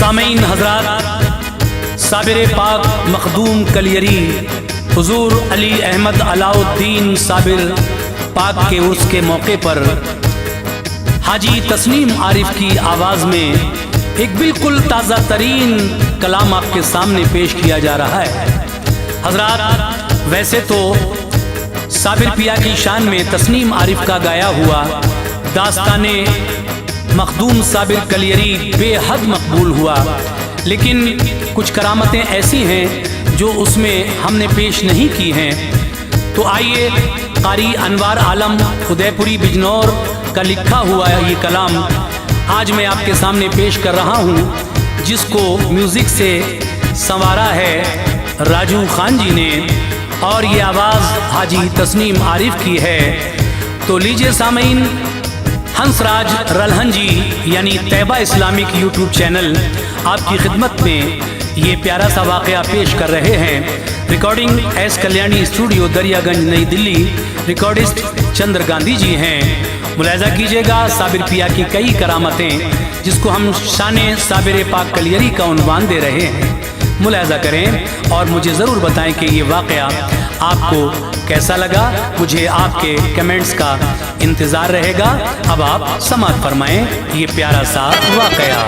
सामीन हजरात, साबिर पाक मखदूम कलियरी हुजूर अली अहमद अलाउद्दीन साबिर पाक के उर्स के मौके पर हाजी तस्नीम आरिफ की आवाज़ में एक बिल्कुल ताज़ा तरीन कलाम आपके सामने पेश किया जा रहा है। हजरात, वैसे तो साबिर पिया की शान में तस्नीम आरिफ का गाया हुआ दास्ताने मखदूम साबिर कलियरी बेहद मकबूल हुआ, लेकिन कुछ करामतें ऐसी हैं जो उसमें हमने पेश नहीं की हैं। तो आइए कारी अनवार आलम उदयपुरी बिजनौर का लिखा हुआ ये कलाम आज मैं आपके सामने पेश कर रहा हूँ, जिसको म्यूज़िक से संवारा है राजू खान जी ने और ये आवाज़ हाजी तस्नीम आरिफ की है। तो लीजिए सामीन, हंसराज रलहन जी यानी तैयबा इस्लामिक यूट्यूब चैनल आपकी खिदमत में ये प्यारा सा वाक़या पेश कर रहे हैं। Recording S Kalyani studio Daryaganj नई दिल्ली। रिकॉर्डिस्ट चंद्र गांधी जी हैं। मुलाहिज़ा कीजिएगा साबिर पिया की कई करामतें, जिसको हम शाने साबिर पाक कलियरी का उन्वान दे रहे हैं। मुलाहिज़ा करें और मुझे ज़रूर बताएं कि ये वाक़या आपको कैसा लगा। मुझे आपके कमेंट्स का इंतज़ार रहेगा। अब आप समाअत फरमाएं ये प्यारा सा वाक़या।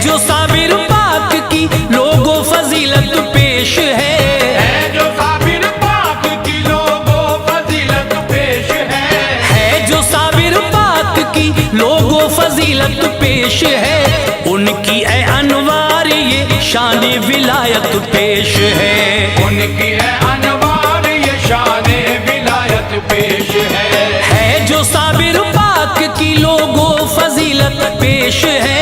जो साबिर पाक की लोगों फजीलत पेश है, जो साबिर पाक की लोगों फजीलत पेश है जो साबिर पाक की लोगों फजीलत पेश है, उनकी ए अनवार ये शान विलायत पेश है, उनकी है अनवार ये शान विलायत पेश है जो साबिर पाक की लोगों फजीलत पेश है,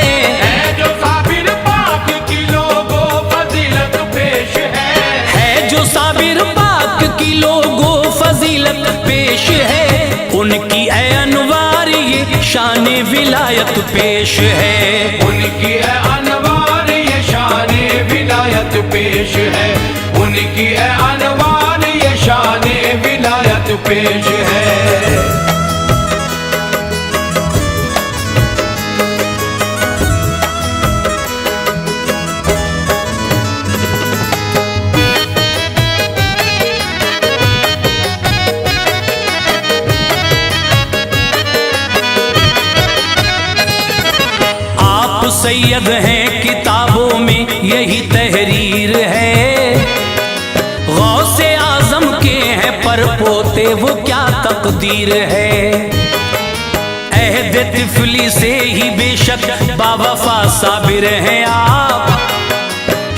जो साबिर पाक की लोगों फजीलत पेश है जो साबिर पाक की लोगों फजीलत पेश है, उनकी ए अनवार ये शान विलायत पेश है, उनकी है अनवार ये शान विलायत पेश है, उनकी है अनवार ये शान विलायत पेश है। सैयद हैं किताबों में यही तहरीर है, गौसे आजम के हैं पर पोते वो क्या तकदीर है, अहद तिफली से ही बेशक बावफा साबिर हैं आप,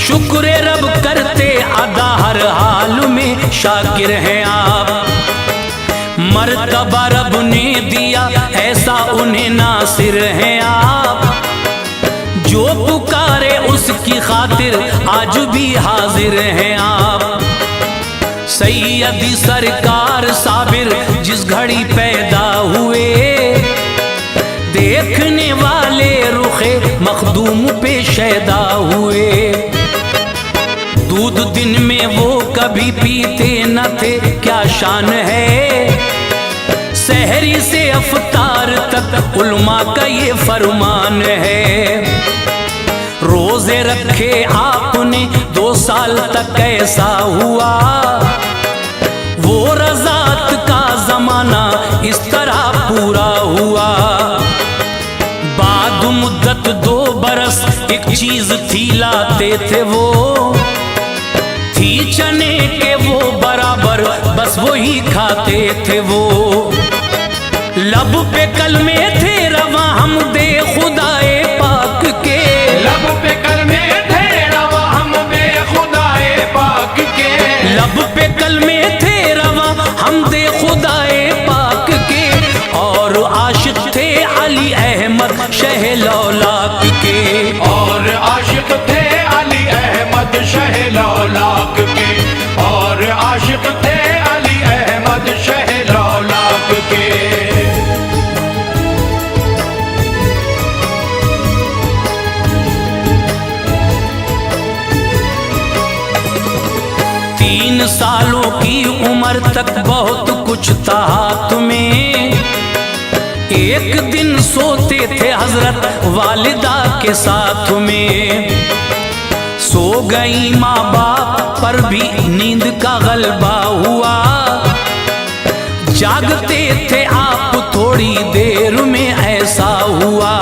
शुक्र रब करते अदा हर हाल में शाकिर हैं आप, मर्तबा रब ने दिया ऐसा उन्हें नासिर हैं आप, जो पुकारे उसकी खातिर आज भी हाजिर हैं आप, सैयदी सरकार साबिर जिस घड़ी पैदा हुए, देखने वाले रुखे मखदूम पे शैदा हुए, दूध दिन में वो कभी पीते न थे क्या शान है, सहरी से अफ्तार तक उल्मा का ये फरमान है, रोजे रखे आपने 2 साल तक ऐसा हुआ, वो रज़ात का जमाना इस तरह पूरा हुआ, बाद मुद्दत 2 बरस एक चीज थी लाते थे वो, थी चने के वो बराबर बस वही खाते थे वो, लब पे कलमे थे रवा हम दे खुदाए पाक के, लब पे कलमे थे रवा हम दे खुदाए पाक के, लब पे कलमे थे रवा हम दे खुदाए पाक के, और आशिक थे अली अहमद शह लौलाक के, और आशिक थे अली अहमद शह लौलाक के, और आशिक थे अली अहमद शह लौलाक के। सालों की उम्र तक बहुत कुछ था हाथ में। एक दिन सोते थे हजरत वालिदा के साथ में। सो गई माँ बाप पर भी नींद का गलबा हुआ। जागते थे आप थोड़ी देर में ऐसा हुआ।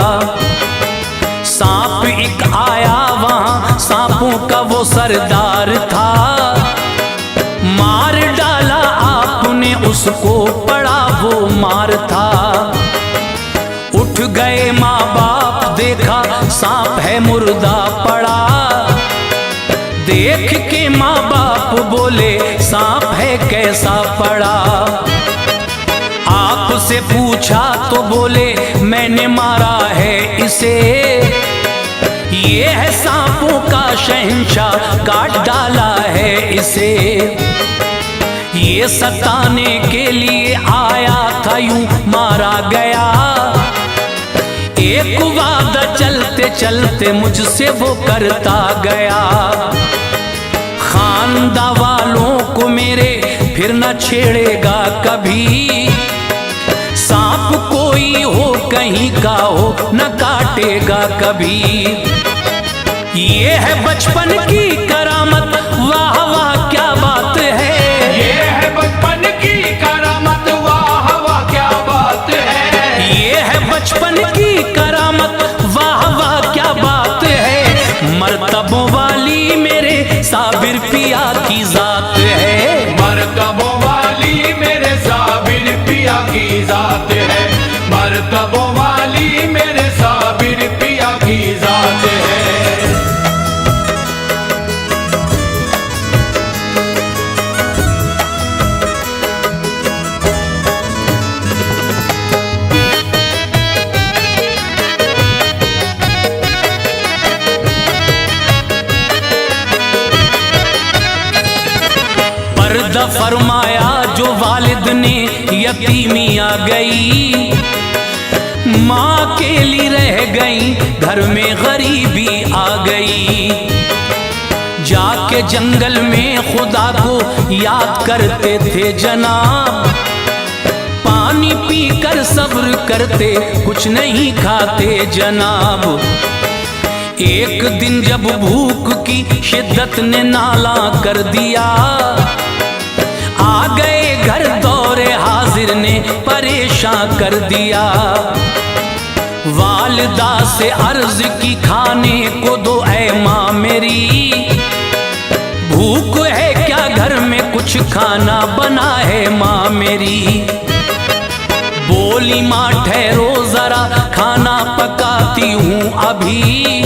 सांप एक आया वहां, सांपों का वो सरदार था। मार डाला आपने उसको, पड़ा वो मार था। उठ गए माँ बाप, देखा सांप है मुर्दा पड़ा। देख के माँ बाप बोले सांप है कैसा पड़ा। आपसे पूछा तो बोले मैंने मारा है इसे। ये है सांपों का शहंशाह, काट डाला है इसे। ये सताने के लिए आया था यूं मारा गया। एक वादा चलते चलते मुझसे वो करता गया। खानदा वालों को मेरे फिर न छेड़ेगा कभी। सांप कोई हो कहीं का हो, न काटेगा कभी। ये है बचपन की करामत, वाह वाह क्या बात है। ये है बचपन की करामत, वाह वाह क्या बात है। ये है बचपन की करामत, वाह वाह क्या बात है। मर्तबों वाली मेरे साबिर पिया की जात है। मर्तबों वाली मेरे साबिर पिया की जात है। मर्तबों वाली मेरे साबिर पिया की जात है। पर्दा फरमाया जो वालिद ने यतीमी आ गई। माँ अकेली रह गई, घर में गरीबी आ गई। जाके जंगल में खुदा को याद करते थे जनाब। पानी पीकर सब्र करते, कुछ नहीं खाते जनाब। एक दिन जब भूख की शिद्दत ने नाला कर दिया, आ गए घर दौरे हाजिर ने परेशान कर दिया। वालिदा से अर्ज की खाने को दो ऐ माँ मेरी। भूख है क्या घर में, कुछ खाना बना है माँ मेरी। बोली माँ ठहरो जरा, खाना पकाती हूँ अभी।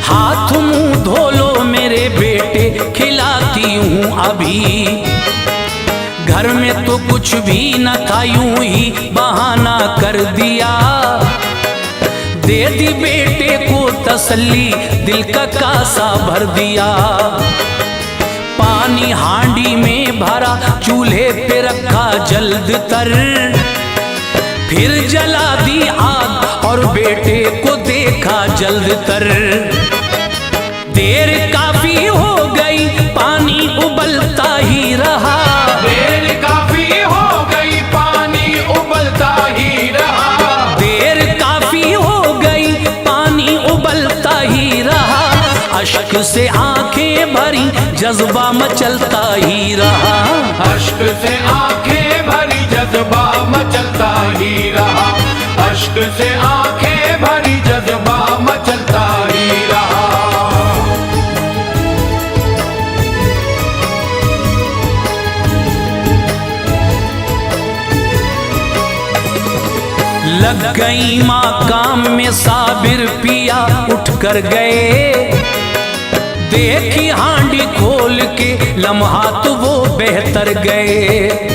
हाथ मुंह धो लो मेरे बेटे, खिलाती हूँ अभी। घर में तो कुछ भी न था, यूं ही बहाना कर दिया। दे दी बेटे को तसल्ली, दिल का कासा भर दिया। पानी हांडी में भरा, चूल्हे पे रखा जल्द तर। फिर जला दी आग और बेटे को देखा जल्द तर। देर काफी हो गई, पानी उबलता ही रहा। देर काफी हो गई, पानी उबलता ही रहा। देर काफी हो गई, पानी उबलता ही रहा। अश्क से आंखें भरी, जज्बा मचलता ही रहा। अश्क से आंखें भरी, जज्बा मचलता ही रहा। अश्क से आंखें भरी, जज्बा मचलता ही रहा। लग गई माँ काम में, साबिर पिया उठ कर गए। देखी हांडी खोल के लम्हात वो बेहतर गए।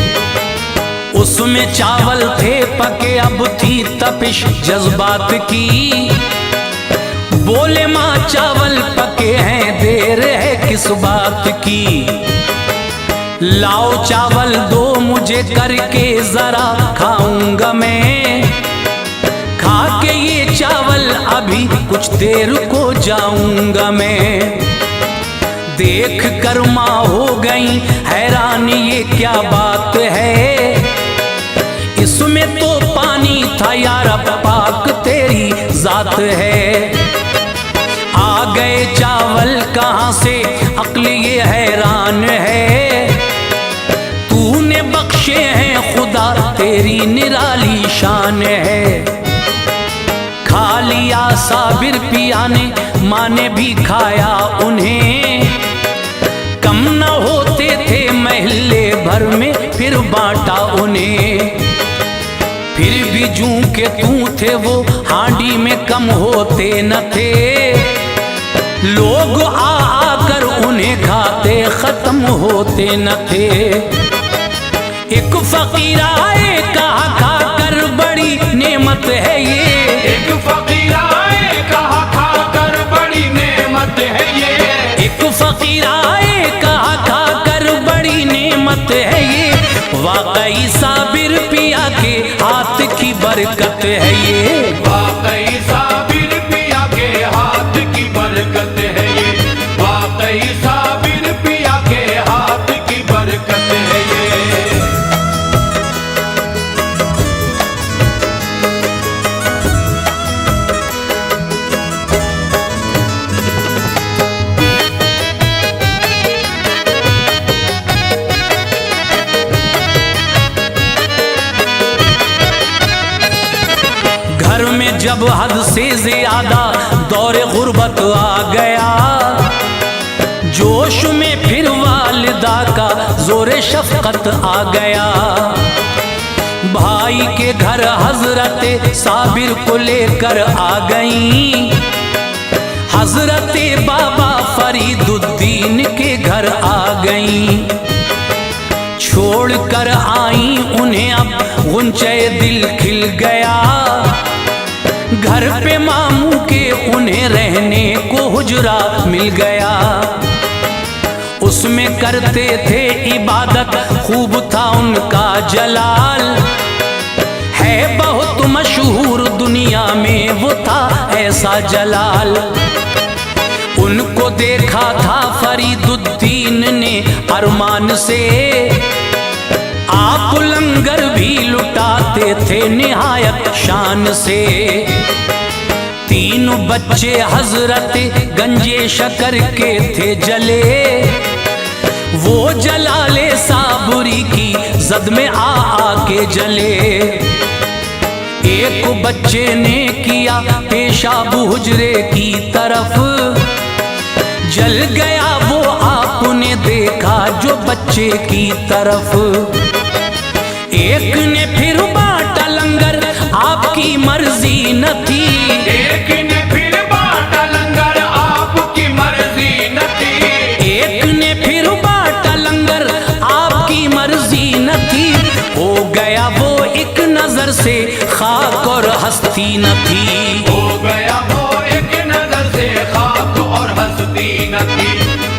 उसमें चावल थे पके, अब थी तपिश जज्बात की। बोले माँ चावल पके हैं, देर है किस बात की। लाओ चावल दो मुझे, करके जरा खाऊंगा मैं। खा के ये चावल अभी कुछ देर को जाऊंगा मैं। देख कर माँ हो गई हैरान, ये क्या बात है, इसमें तो पानी था या रब पाक तेरी जात है। आ गए चावल कहाँ से, अक्ल ये हैरान है, तूने बख्शे हैं खुदा तेरी निराली शान है। खा लिया साबिर पिया ने, माँ ने भी खाया उन्हें, कम न होते थे महल्ले भर में फिर बांटा उन्हें। फिर भी जूं के तू थे वो हांडी में कम होते न थे, लोग आ आकर उन्हें खाते खत्म होते न थे। एक फकीर आए कहा खाकर बड़ी नेमत है ये, एक फकीर आए कहा खाकर बड़ी नेमत है ये, एक फकीर आए कहा खाकर बड़ी नेमत है ये, वाकई साबिर पिया के हाथ की बरकत है ये, वाकई साबिर पिया के हाथ की बरकत है ये, वाकई साबिर पिया के हाथ की बरकत है ये। घर में जब हद से ज्यादा दौरे गुर्बत आ गया, जोश में फिर वालिदा का जोरे शफकत आ गया। भाई के घर हजरत साबिर को लेकर आ गई, हजरत बाबा फरीदुद्दीन के घर आ गई। छोड़ कर आई उन्हें अब गुंचे दिल खिल गया, घर पे मामू के उन्हें रहने को हुजरा मिल गया। उसमें करते थे इबादत, खूब था उनका जलाल, है बहुत मशहूर दुनिया में वो था ऐसा जलाल। उनको देखा था फरीदुद्दीन ने अरमान से, आप लंगर भी लुटाते थे निहायत शान से। तीनों बच्चे हजरत गंजे शकर के थे जले, वो जलाले साबुरी की जद में आ आके जले। एक बच्चे ने किया पेशाब हुजरे की तरफ, जल गया वो आपने देखा जो बच्चे की तरफ। एक ने फिर बांटा लंगर आपकी मर्जी न थी, एक ने फिर बांटा लंगर आपकी मर्जी न थी, एक ने फिर बांटा लंगर आपकी मर्जी न थी। हो गया वो एक नजर से खाक और हस्ती न थी, हो गया वो एक नजर से खाक और हस्ती न थी,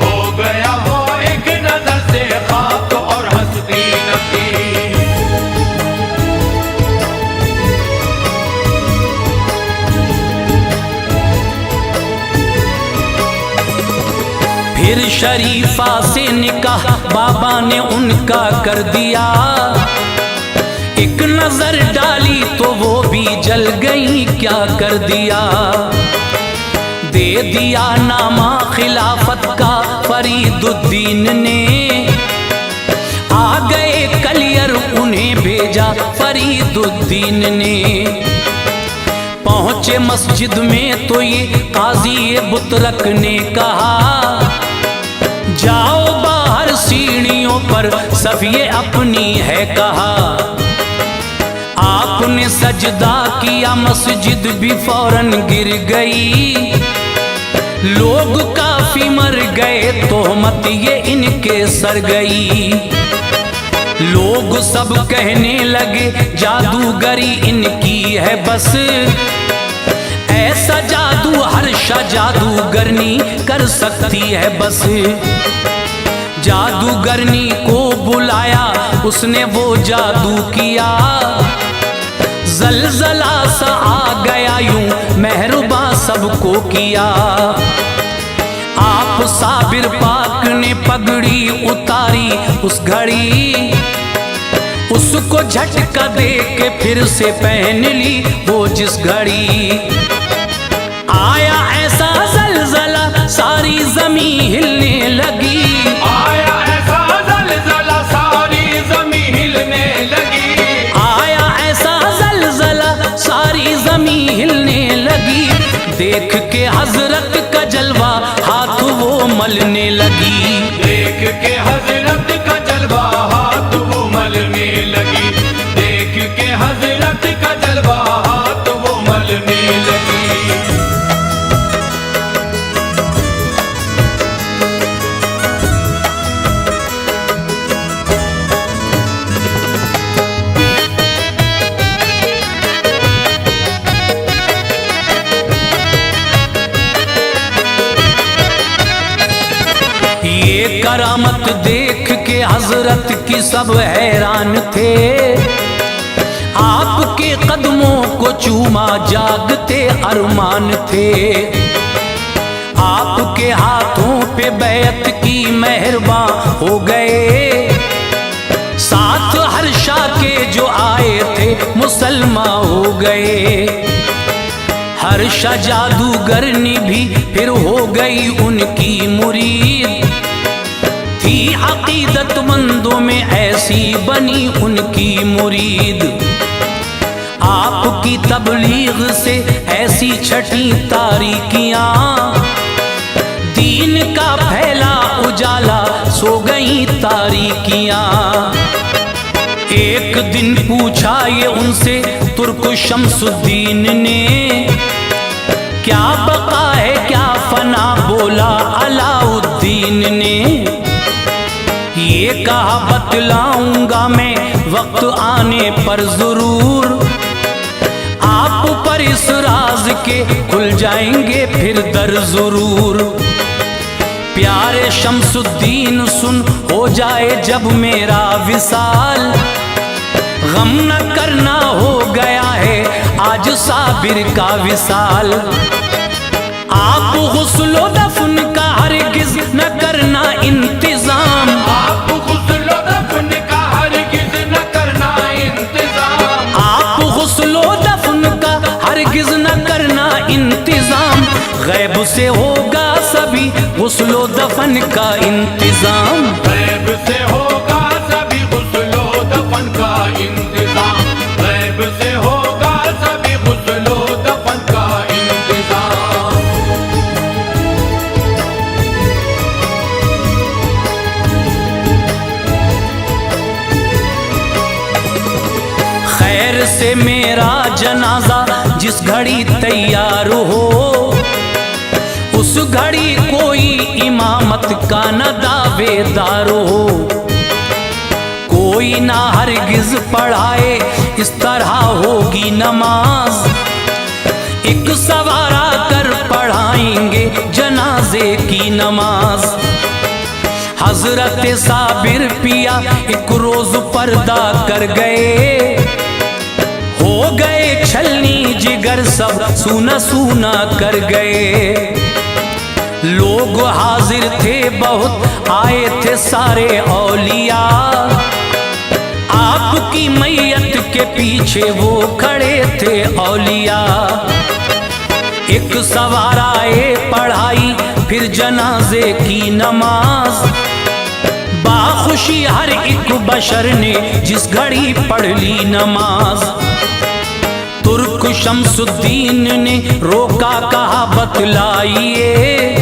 हो गया वो एक नजर से खाक और हस्ती न थी। फिर शरीफा से निकाह बाबा ने उनका कर दिया, एक नजर डाली तो वो भी जल गई, क्या कर दिया। दे दिया नामा खिलाफत का फरीदुद्दीन ने, आ गए कलियर उन्हें भेजा फरीदुद्दीन ने। पहुंचे मस्जिद में तो ये काजी बुतरक ने कहा, जाओ बाहर सीढ़ियों पर सफिए अपनी है कहा। आपने सजदा किया मस्जिद भी फौरन गिर गई, लोग काफी मर गए तोहमत ये इनके सर गई। लोग सब कहने लगे जादूगरी इनकी है बस, ऐसा जादू हर्षा जादूगरनी कर सकती है बस। जादूगरनी को बुलाया उसने वो जादू किया, जलजला सा आ गया यूं मेहरबा सबको किया। आप साबिर पाक पगड़ी उतारी उस घड़ी, उसको झटका दे के फिर से पहन ली वो जिस घड़ी। आया ऐसा ज़लज़ला सारी ज़मीं हिलने लगी, आया ऐसा ज़लज़ला सारी ज़मीं हिलने लगी, आया ऐसा ज़लज़ला सारी ज़मीं हिलने लगी। देख के हज़रत का जलवा हाथ वो मलने लगी, देख के हज़रत का जलवा हाथ वो मलने लगी, देख के हज़रत का जलवा हाथ वो मलने लगी। ये करामत देख के हजरत की सब हैरान थे, आपके कदमों को चूमा जागते अरमान थे। आपके हाथों पे बैत की मेहरबान हो गए, साथ हर्षा के जो आए थे मुसलमान हो गए। हर्षा जादूगरनी भी फिर हो गई उनकी मुरीद, थी अकीदतमंदों में ऐसी बनी उनकी मुरीद। आपकी तबलीग से ऐसी छठी तारीकियां, दीन का फैला उजाला सो गई तारीकियां। एक दिन पूछा ये उनसे तुर्क शमसुद्दीन ने, क्या बका है क्या फना, बोला अलाउद्दीन ने। ये कहा बतलाऊंगा मैं वक्त आने पर जरूर, आप पर इस राज के खुल जाएंगे फिर दर जरूर। प्यारे शमसुद्दीन सुन हो जाए जब मेरा विसाल, गम न करना हो गया है आज साबिर का विसाल। आप गुस्लो दफन का हरगिज न करना इंतजाम, आप गुस्लो दफन का हरगिज न करना इंतजाम, आप गुस्लो दफन का हरगिज न करना इंतजाम। गैब से होगा सभी गुस्लो दफन का इंतजाम, गैब से होगा सभी गुस्लो दफन का इंतजाम, गैब से होगा सभी गुस्लो दफन का इंतजाम। खैर से मेरा जनाजा जिस घड़ी तैयार हो, उस घड़ी कोई इमामत का न दावेदार हो। कोई ना हरगिज पढ़ाए इस तरह होगी नमाज, एक सवारा कर पढ़ाएंगे जनाजे की नमाज। हजरत साबिर पिया एक रोज पर्दा कर गए, हो गए छलनी जिगर सब सूना सूना कर गए। लोग हाजिर थे बहुत आए थे सारे औलिया, आपकी मैयत के पीछे वो खड़े थे औलिया। एक सवाराए पढ़ाई फिर जनाजे की नमाज, बाखुशी हर एक बशर ने जिस घड़ी पढ़ ली नमाज। तुर्क शमसुद्दीन ने रोका कहा बतलाइए,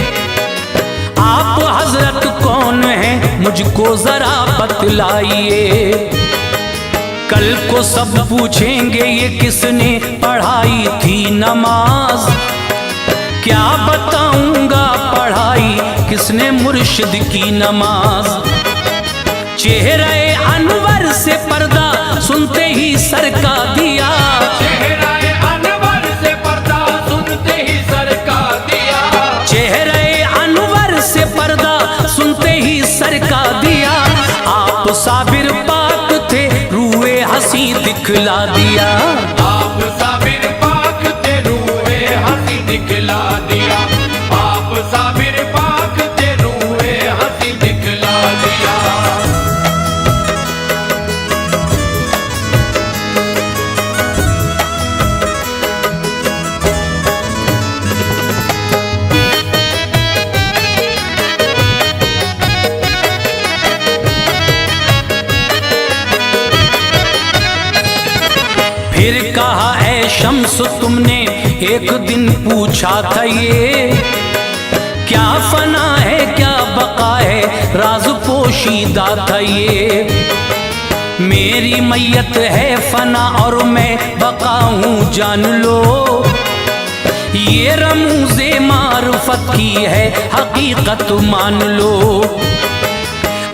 आप हजरत कौन हैं मुझको जरा बतलाइए। कल को सब पूछेंगे ये किसने पढ़ाई थी नमाज, क्या बताऊंगा पढ़ाई किसने मुर्शिद की नमाज। चेहरे अनवर से पर्दा सुनते ही सर का दिया, चेहरे अनवर से पर्दा सुनते ही सर का दिया, चेहरे अनवर से पर्दा सुनते ही सर का दिया। आप साबिर पाक थे रूए हंसी दिखला दिया, आप साबिर पाक थे रूए हंसी दिखला दिया, आप साबिर पाक थे रूए हंसी दिखला कहा ऐ शम्स तुमने एक दिन पूछा था ये, क्या फना है क्या बका है, राज पोशीदा था ये। मेरी मैयत है फना और मैं बका हूँ जान लो, ये रमूज़े मारुफत की है हकीकत मान लो।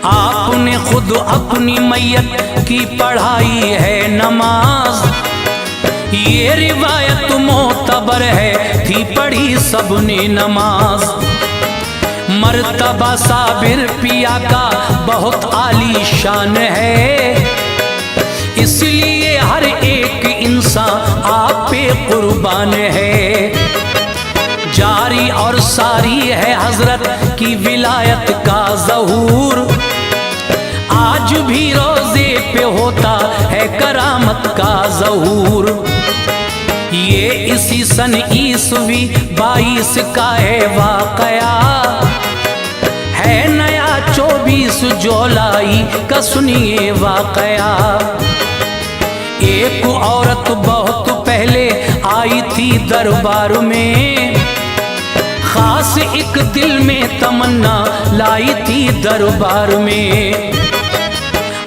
आपने खुद अपनी मैयत की पढ़ाई है नमाज, ये रिवायत मोतबर है थी पढ़ी सबने नमाज। मर्तबा साबिर पिया का बहुत आली शान है, इसलिए हर एक इंसान आप पे कुर्बान है। जारी और सारी है हजरत की विलायत का ज़हूर, आज भी रोजे पे होता है करामत का ज़हूर। ये इसी सन ईस्वी 22 का है वाकया, है नया 24 जुलाई का सुनिए वाकया। एक औरत बहुत पहले आई थी दरबार में, खास एक दिल में तमन्ना लाई थी दरबार में।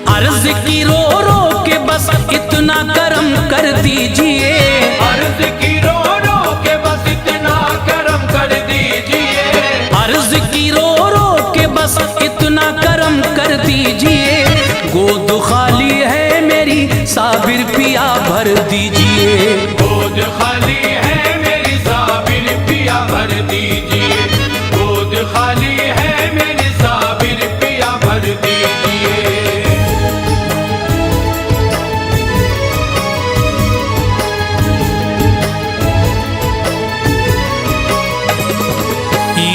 अर्ज की रो रो के बस इतना करम कर दीजिए, अर्ज की रो रो के बस इतना करम कर दीजिए, अर्ज की रो रो के बस इतना करम कर दीजिए। गोद खाली है मेरी साबिर पिया भर दीजिए, गोद खाली है मेरी साबिर पिया भर दीजिए, गोद खाली है मेरी साबिर पिया भर दीजिए।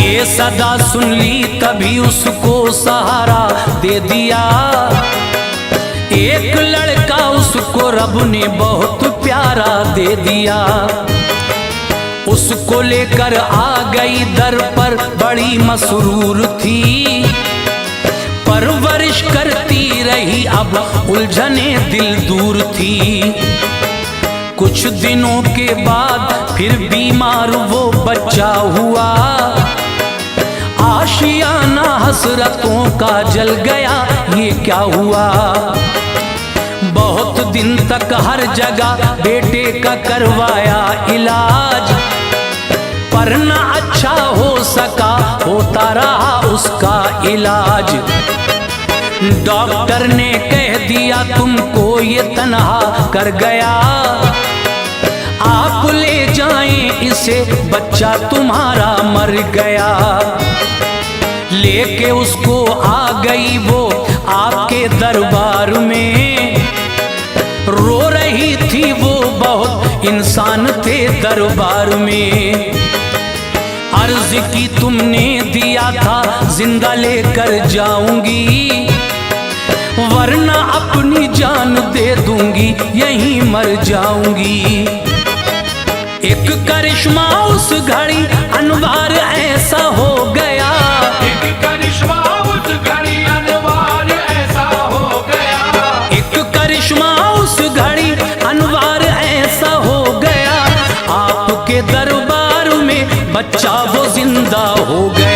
ये सदा सुन ली तभी उसको सहारा दे दिया। एक लड़का उसको रब ने बहुत प्यारा दे दिया, उसको लेकर आ गई दर पर बड़ी मसरूर थी। परवरिश करती रही अब उलझने दिल दूर थी। कुछ दिनों के बाद फिर बीमार वो बच्चा हुआ, आशियाना हसरतों का जल गया ये क्या हुआ। बहुत दिन तक हर जगह बेटे का करवाया इलाज, पर न अच्छा हो सका होता रहा उसका इलाज। डॉक्टर ने कह दिया तुमको ये तन्हा कर गया, आप ले जाएं इसे बच्चा तुम्हारा मर गया। लेके उसको आ गई वो आपके दरबार में, रो रही थी वो बहुत इंसान थे दरबार में। अर्ज की तुमने दिया था जिंदा लेकर जाऊंगी, वरना अपनी जान दे दूंगी यहीं मर जाऊंगी। एक करिश्मा उस घड़ी अनवार ऐसा हो गया, एक करिश्मा उस घड़ी अनवार ऐसा हो गया, एक करिश्मा उस घड़ी अनवार ऐसा हो गया। आपके दरबार में बच्चा वो जिंदा हो गया।